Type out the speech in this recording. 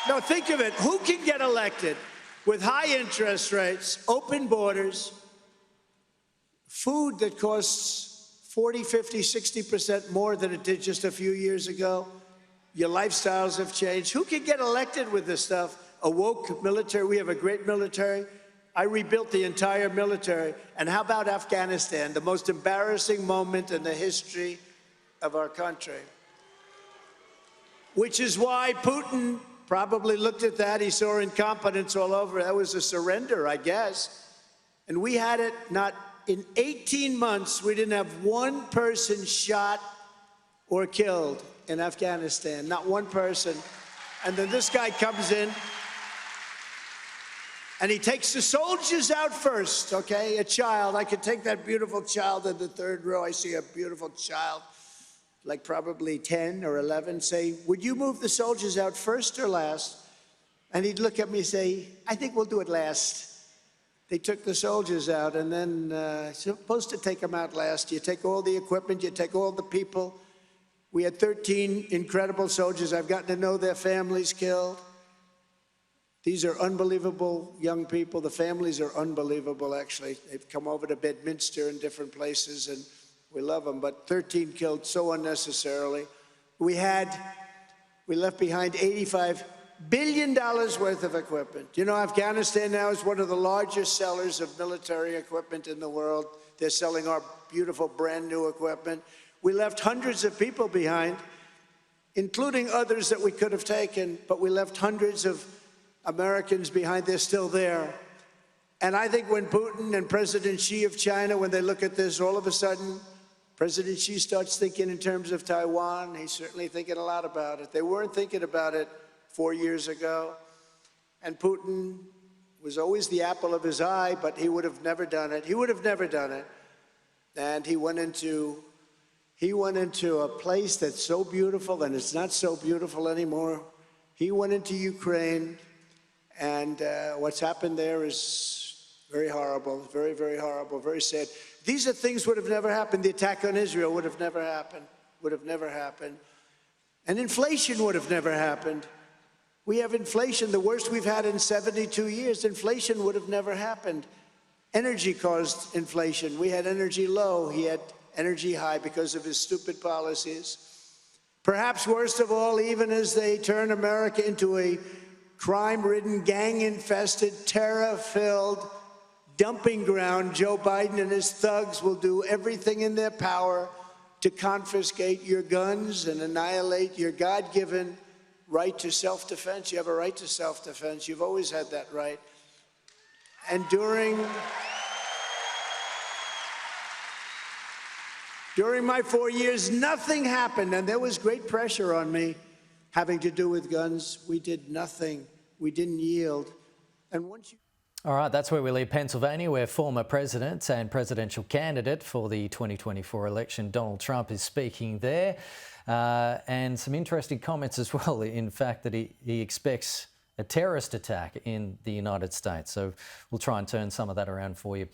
No, think of it. Who can get elected with high interest rates, open borders, food that costs 40, 50, 60% more than it did just a few years ago? Your lifestyles have changed. Who can get elected with this stuff? A woke military. We have a great military. I rebuilt the entire military. And how about Afghanistan, the most embarrassing moment in the history of our country? Which is why Putin probably looked at that. He saw incompetence all over. That was a surrender, I guess. And we had it not in 18 months. We didn't have one person shot or killed in Afghanistan, not one person. And then this guy comes in and he takes the soldiers out first, okay? A child. I could take that beautiful child in the third row. I see a beautiful child, like probably 10 or 11, say, would you move the soldiers out first or last? And he'd look at me and say, I think we'll do it last. They took the soldiers out, and then supposed to take them out last. You take all the equipment, you take all the people. We had 13 incredible soldiers. I've gotten to know their families killed. These are unbelievable young people. The families are unbelievable, actually. They've come over to Bedminster and different places, and we love them, but 13 killed so unnecessarily. We left behind $85 billion worth of equipment. You know, Afghanistan now is one of the largest sellers of military equipment in the world. They're selling our beautiful brand new equipment. We left hundreds of people behind, including others that we could have taken, but we left hundreds of Americans behind. They're still there. And I think when Putin and President Xi of China, when they look at this, all of a sudden, President Xi starts thinking in terms of Taiwan. He's certainly thinking a lot about it. They weren't thinking about it 4 years ago. And Putin was always the apple of his eye, but he would have never done it. He would have never done it. And he went into a place that's so beautiful, and it's not so beautiful anymore. He went into Ukraine, and what's happened there is very horrible, very, very horrible, very sad. These are things would have never happened. The attack on Israel would have never happened, And inflation would have never happened. We have inflation, the worst we've had in 72 years. Inflation would have never happened. Energy caused inflation. We had energy low. He had energy high because of his stupid policies. Perhaps worst of all, even as they turn America into a crime-ridden, gang-infested, terror-filled dumping ground, Joe Biden and his thugs will do everything in their power to confiscate your guns and annihilate your God-given right to self-defense. You have a right to self-defense. You've always had that right. And during my 4 years, nothing happened, and there was great pressure on me having to do with guns. We did nothing. We didn't yield. And once you... All right, that's where we leave Pennsylvania, where former president and presidential candidate for the 2024 election, Donald Trump, is speaking there. And some interesting comments as well, in fact, that he expects a terrorist attack in the United States. So we'll try and turn some of that around for you.